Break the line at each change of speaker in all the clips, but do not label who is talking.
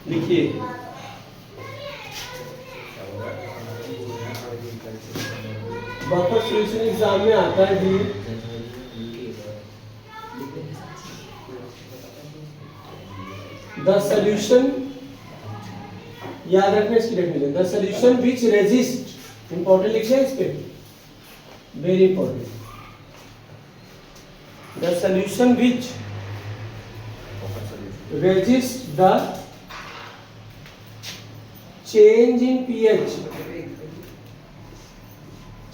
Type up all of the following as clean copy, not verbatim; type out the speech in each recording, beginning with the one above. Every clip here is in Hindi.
लिखिए बफर सॉल्यूशन एग्जाम में आता है जी। द सॉल्यूशन, याद रखना इसकी definition, the solution which resist, important लिखिए इस पे, very important, the solution which resist the change in pH,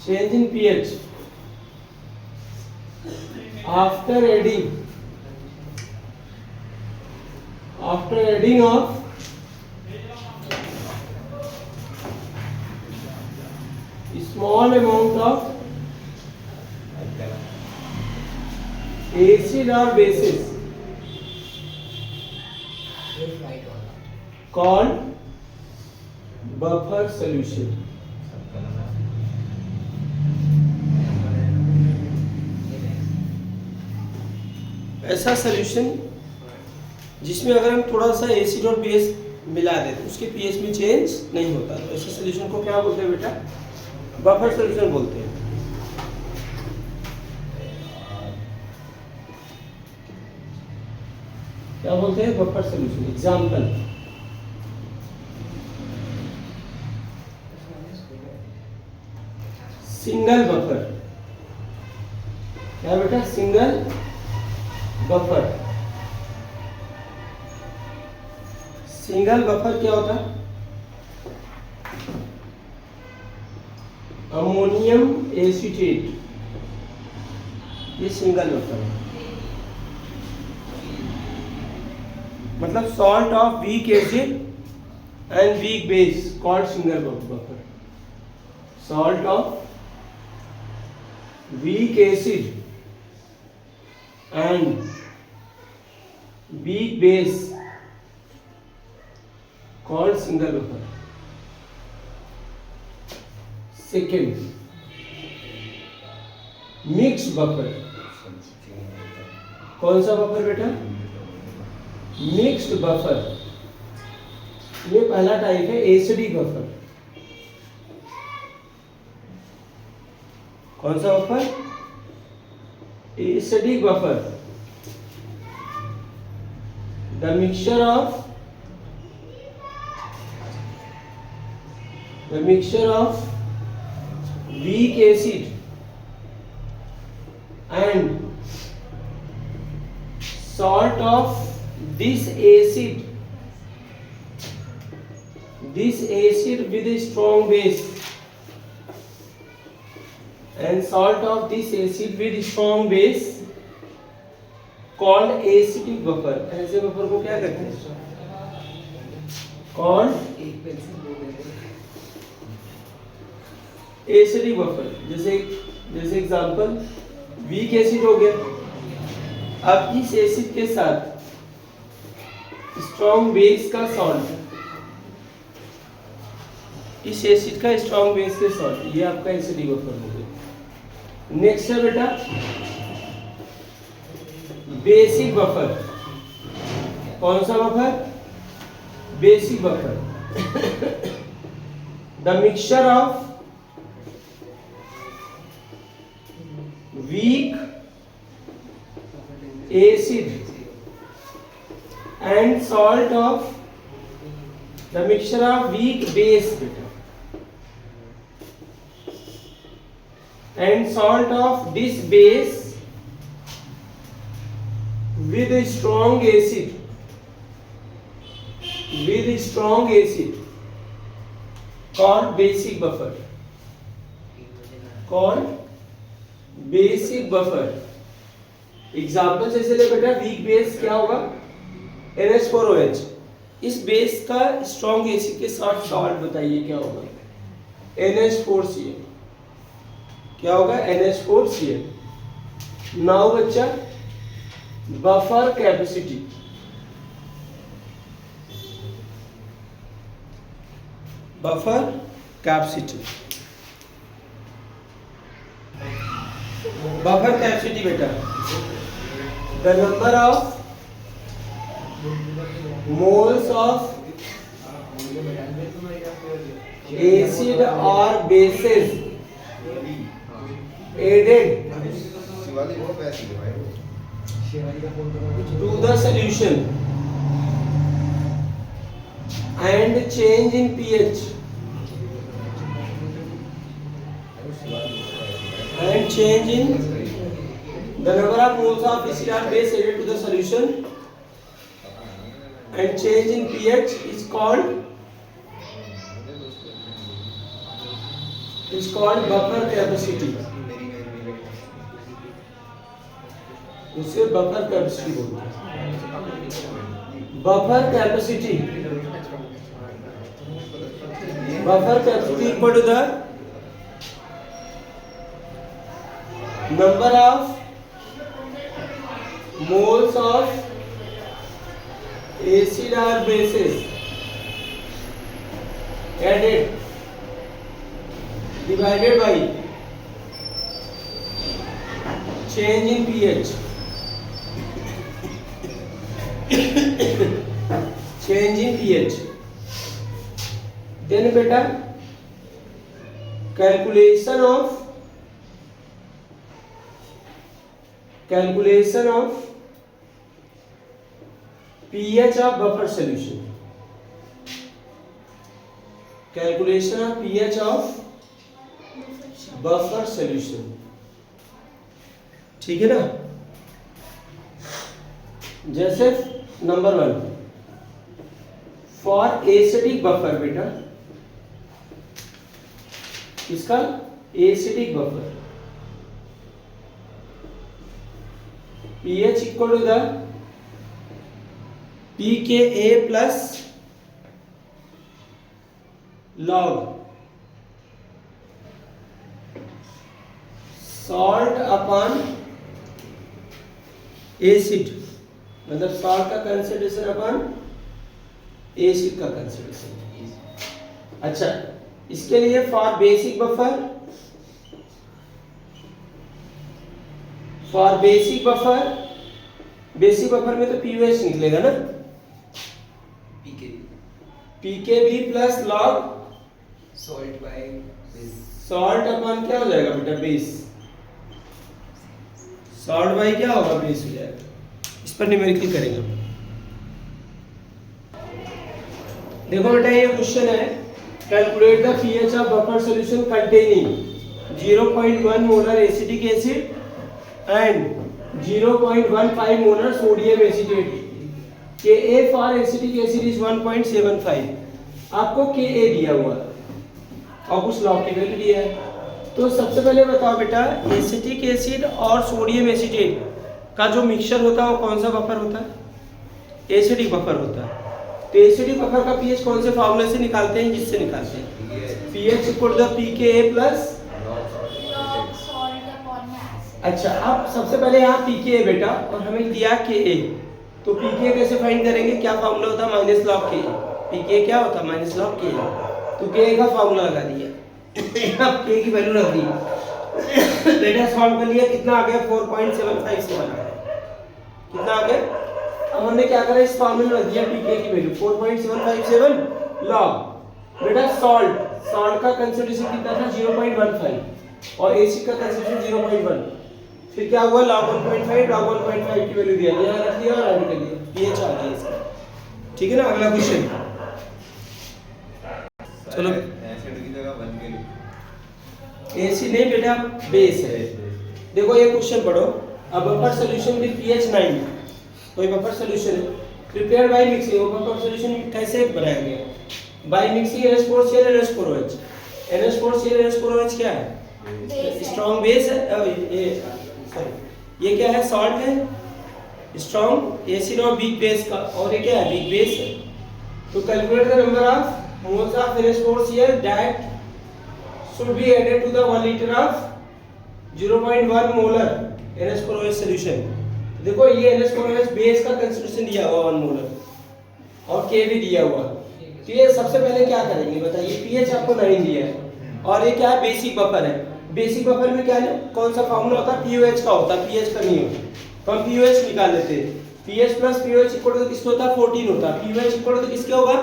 change in pH after adding of small amount of acid or bases called buffer solution। ऐसा सॉल्यूशन जिसमें अगर हम थोड़ा सा एसिड और बेस मिला दें तो उसके पीएच में चेंज नहीं होता, तो ऐसे सॉल्यूशन को क्या बोलते हैं बेटा? बफर सॉल्यूशन बोलते हैं। क्या बोलते हैं? Buffer solution. Example, single buffer. क्या बेटा? Single buffer. सिंगल बफर क्या होता है? अमोनियम एसीटेट, ये सिंगल बफर है। मतलब salt of weak acid and weak base called single buffer. Salt of weak acid and weak base called single buffer. Second, mixed buffer. कौन सा बफर बेटा? Mixed buffer. ये पहला टाइप है एसिडिक बफर। कौन सा buffer? Acidic buffer. The mixture of weak acid and salt of this acid with a strong base and salt of this acid with strong base called acidic buffer। ऐसे बफर को क्या कहते हैं? called acidic buffer. जैसे एग्जांपल, वीक एसिड हो गया। अब इस एसिड के साथ स्ट्रॉन्ग बेस का सॉल्ट, इस एसिड का स्ट्रॉन्ग बेस के सॉल्ट, ये आपका एसिडिक बफर हो गया। नेक्स्ट है बेटा बेसिक बफर। कौन सा buffer? Basic buffer. The mixture of weak acid and salt of the mixture of weak base and salt of this base with a strong acid called basic buffer, called basic buffer. Example जैसे ले बेटा, वीक बेस क्या होगा? NH4OH। इस बेस का स्ट्रॉन्ग एसिड के साथ सॉल्ट बताइए क्या होगा? NH4Cl। क्या होगा? NH4Cl। नाउ बच्चा, buffer capacity. Buffer capacity, buffer capacity बेटा, the number of moles of acid or bases added to the solution and change in pH and change in the number of moles of acid or base added to the solution and change in pH is called buffer capacity. उसे बफर कैपेसिटी बोलते हैं. Buffer capacity equal to the number of moles of acid or bases added divided by change in pH. Change in pH. Then beta calculation of pH of buffer solution. Calculation of pH of buffer solution. ठीक है ना. जैसे नंबर 1 फॉर एसिडिक बफर बेटा, इसका acidic buffer pH equal to the pKa plus log salt upon acid, मतलब सॉल्ट का कंसंट्रेशन अपॉन एसिड का कंसंट्रेशन. अच्छा, इसके लिए फॉर बेसिक बफर में तो पीओएच निकलेगा ना, pKb plus log salt upon क्या हो जाएगा बेटा बेस. सॉल्ट बाई क्या होगा बेस हो जाएगा. इस पर न्यूमेरिकल करेंगे. देखो बेटा ये क्वेश्चन है, calculate the pH of buffer solution containing 0.1 molar acetic acid and 0.15 molar sodium acetate. Ka for acetic acid is 1.75. आपको Ka दिया हुआ है और कुछ लॉग की वैल्यू दिया है. तो सबसे पहले बताओ बेटा, एसिटिक एसिड और सोडियम एसीटेट का जो मिक्सचर होता है वो कौन सा बफर होता है? एसिडिक बफर होता है. तो एसिडिक बफर का पीएच कौन से फार्मूले से निकालते हैं? जिससे निकालते हैं pH equal to pKa plus. अच्छा, अब सबसे पहले यहाँ pKa बेटा और हमें दिया Ka, तो pKa कैसे फाइंड करेंगे? क्या फार्मूला होता है? Minus log Ka. pKa क्या होता है? Minus log Ka. तो Ka का फार्मूला लगा दिया. अब K की वैल्यू रख दी, बेटा सॉल्व कर लिया. कितना आ गया? 4.757 आ गया. कितना आ गया? अब हमने क्या करा, इस फार्मूले में रख दिया pK की वैल्यू 4.757 लॉग बेटा सॉल्ट का कंसंट्रेशन कितना था? 0.15 और एसिड का कंसंट्रेशन 0.1. फिर क्या हुआ? log 1.5 log 1.5 की वैल्यू दिया, यहाँ रख दिया और ऐड कर दिया, pH आ गया इसका. ठीक है ना. अगला क्वेश्चन चलो. एसिड नहीं बेटा, बेस है. देखो ये क्वेश्चन पढ़ो. अब बफर सॉल्यूशन विद pH 9, कोई बफर सॉल्यूशन है प्रिपेयर्ड बाय मिक्सिंग. वो बफर सॉल्यूशन कैसे बनाया गया? By mixing NH4Cl NH4OH. NH4Cl NH4OH क्या है? स्ट्रॉन्ग बेस है. ये क्या है? सॉल्ट है. स्ट्रॉन्ग एसिड और वीक बेस का, और ये क्या है? वीक बेस है. तो calculate the number of moles of NH4Cl that should be added to the 1 liter of 0.1 molar NH4OH solution. देखो ये NH4OH बेस का कंसंट्रेशन दिया हुआ 1 मोलर और K भी दिया हुआ. तो ये सबसे पहले क्या करेंगे बताइए? pH आपको 9 दिया है और ये क्या है? बेसिक बफर है. बेसिक बफर में क्या है? कौन सा फार्मूला होता है? pOH का होता है, pH का नहीं होता. तो हम pOH निकाल लेते हैं. pH plus pOH equal to किसका होता है? 14 होता है. pOH इक्वल टू किसके होगा?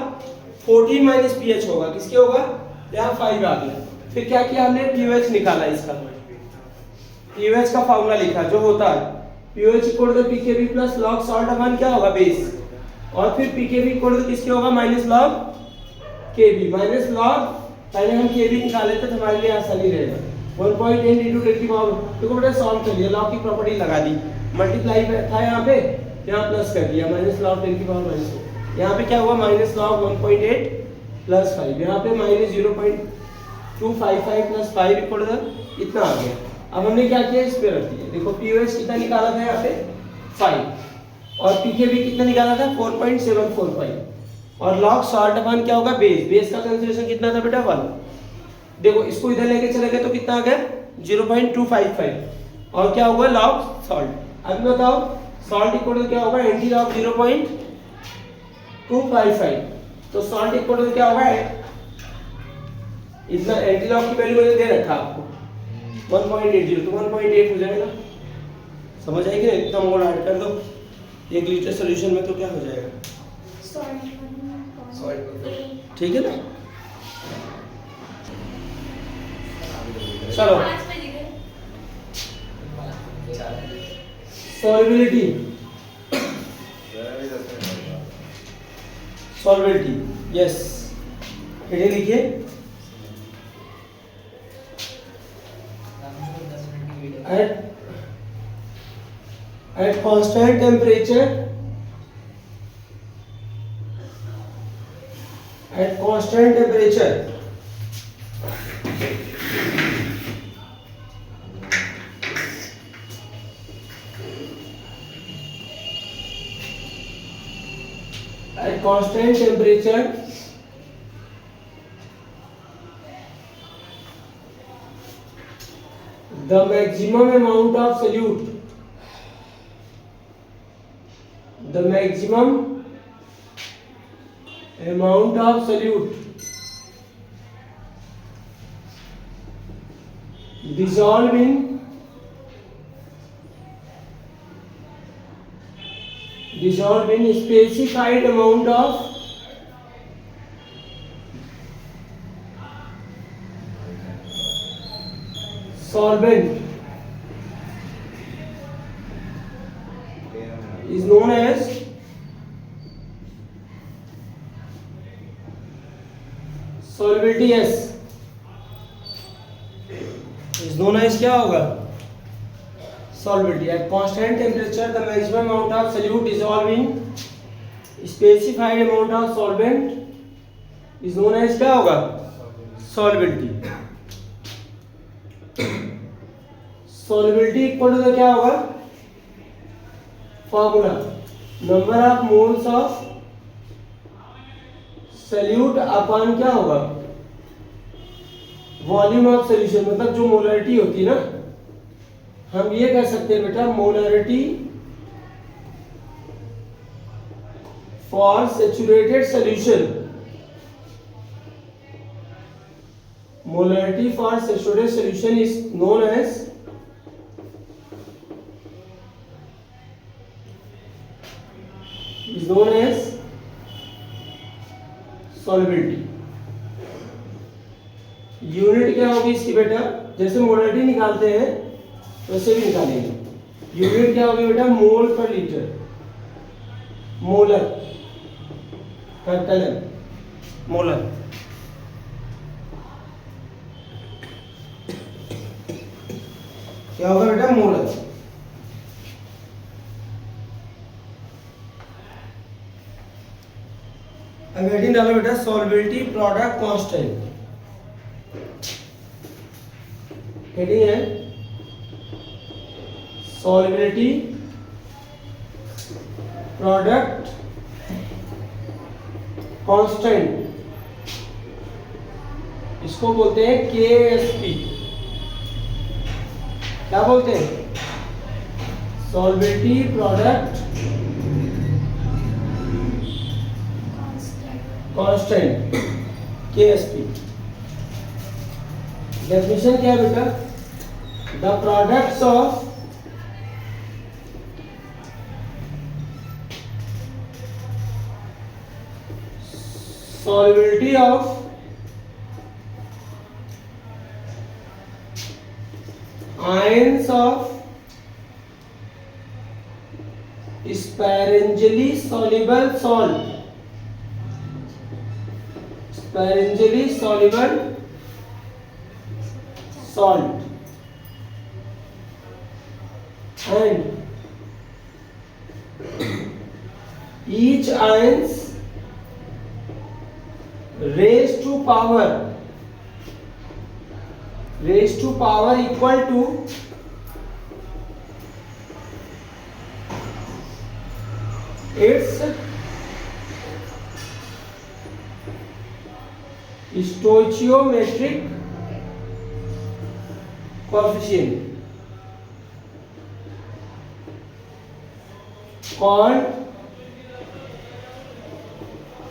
14 माइनस पीएच होगा, किसके होगा, यहाँ 5 आ गया। फिर क्या किया हमने, पीओएच निकाला, इसका पीओएच का फॉर्मूला लिखा जो होता है pOH equal to pKb plus log salt अपन क्या होगा, बेस, और फिर पीकेबी इक्वल टू किसके होगा, माइनस लॉग केबी, माइनस लॉग, पहले हम केबी निकाले थे तो हमारे लिए आसानी रहेगा। 1.8 into 10 की पावर, देखो बेटा सॉल्व कर लिया, लॉग की प्रॉपर्टी लगा दी, मल्टीप्लाई था यहाँ पे, यहाँ प्लस कर दिया, माइनस लॉग 10 की पावर माइनस, यहाँ पे क्या हुआ, माइनस लॉग 1.8 प्लस 5, यहाँ पे माइनस 0.255 प्लस 5 इक्वल टू इतना आ गया। अब हमने क्या किया, इस पे रख दिया, देखो पीओएच कितना निकाला था यहाँ पे 5, और पीकेबी कितना निकाला था 4.745, और लॉग सॉल्ट अपन क्या होगा, बेस, बेस का कंसंट्रेशन कितना था बेटा 1, देखो इसको इधर लेके चले गए तो कितना आ गया 0.255, और क्या होगा लॉग सॉल्ट। अब बताओ सॉल्ट इक्वल टू क्या होगा, एंटी लॉग 0.255, तो सॉल्ट इक्वल टू क्या होगा, इतना एंटी लॉग की वैल्यू मैंने दे रखा आपको 1.80, तो 1.8 हो जाएगा, समझ आएगी ना, इतना मोल ऐड कर दो 1 लीटर सॉल्यूशन में तो क्या हो जाएगा, ठीक है ना। चलो सॉल्युबिलिटी, सॉल्युबिलिटी, यस, हेडिंग लिखिए, at constant temperature, at constant temperature at constant temperature the maximum amount of solute, the maximum amount of solute dissolved in specified amount of solvent is known as solubility, S is known as क्या होगा, solubility। At constant temperature the maximum amount of solute dissolved in specified amount of solvent is known as क्या होगा, solubility। solubility इक्वल टू क्या होगा, formula number of moles of solute upon क्या होगा, वॉल्यूम ऑफ सॉल्यूशन, मतलब जो मोलरिटी होती है ना, हम ये कह सकते हैं बेटा molarity for saturated solution, molarity for saturated solution is known as solubility। Unit क्या होगी इसकी बेटा, जैसे मोलरिटी निकालते हैं वैसे भी निकालेंगे, यूनिट क्या होगी बेटा, मोल पर litre, molar capital M, molar. क्या होगा बेटा, मोलर। अब हेडिंग डालो बेटा सॉल्युबिलिटी प्रोडक्ट कांस्टेंट, हेडिंग है सॉल्युबिलिटी प्रोडक्ट कांस्टेंट, इसको बोलते हैं KSP। क्या बोलते हैं, solubility product constant, KSP। Definition क्या है बेटा, the products of solubility of ions of sparingly soluble salt, sparingly soluble salt, and each ions raised to power equal to its stoichiometric coefficient called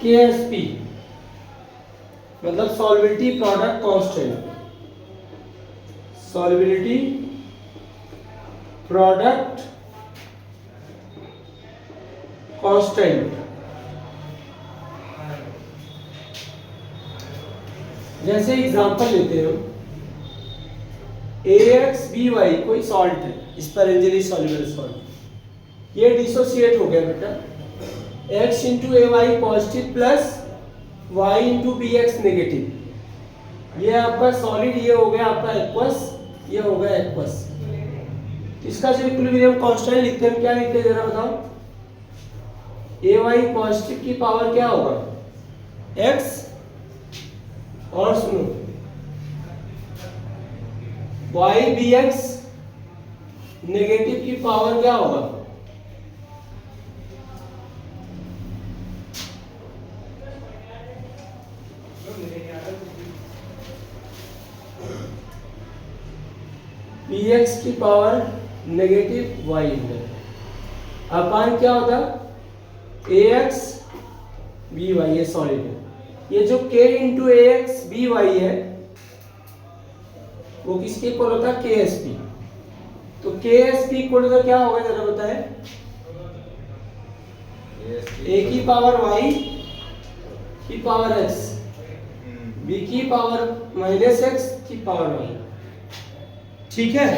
KSP, मतलब solubility product constant, solubility product constant। जैसे एग्जांपल लेते हैं हम, AXBY कोई सॉल्ट है, स्पैरेंजली सॉल्युबल सॉल्ट, ये डिसोसिएट हो गया बेटा, X into AY positive plus Y into BX negative, ये आपका सॉलिड, ये हो गया आपका एक्वस, ये हो गया एक्वस। इसका जो इक्विलिब्रियम कांस्टेंट लिखते हैं, क्या लिखते हैं जरा बताओ। AY पॉजिटिव की पावर क्या होगा, X, और सुनो YBX नेगेटिव की पावर क्या होगा, PX की पावर नेगेटिव Y है, अपान क्या होता AX BY, ये सॉलिड है। ये जो K इंटू AX BY है वो किसके इक्वल होता है, KSP। तो KSP इक्वल होता क्या होगा जरा बताएं, A की पावर Y की पावर X, B की पावर माइनस X की पावर Y, ठीक है।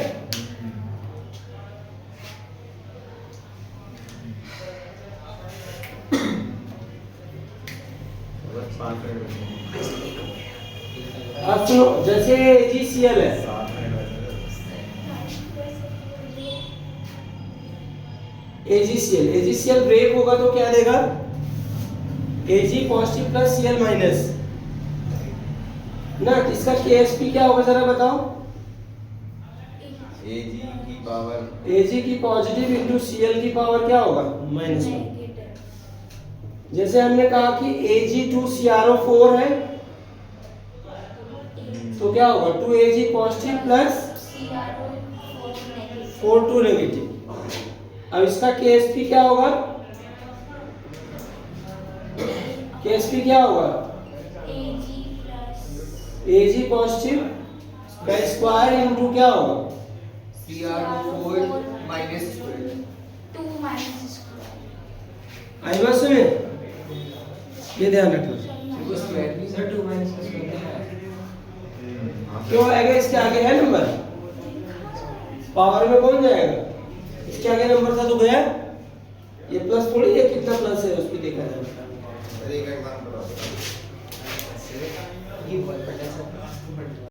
अब सुनो, जैसे AgCl है, AgCl ब्रेक होगा तो क्या देगा, Ag positive plus Cl minus ना, इसका KSP क्या होगा जरा बताओ। Ag की पॉजिटिव इंटू Cl की पावर क्या होगा, माइनस। जैसे हमने कहा कि Ag2CrO4 है तो क्या होगा, 2Ag पॉजिटिव प्लस 4 नेगेटिव। अब इसका KSP क्या होगा, KSP क्या होगा, Ag पॉजिटिव का स्क्वायर इंटू क्या होगा,
CrO4 माइनस 2
आई बात सुने, ये ध्यान रखना।
सर 2 माइनस
क्यों आएगा, इसके आगे है नंबर, पावर में कौन जाएगा, इसके आगे नंबर था तो गया, ये प्लस थोड़ी है, कितना प्लस है उस पर देखा जाए।
एक एग्जांपल ये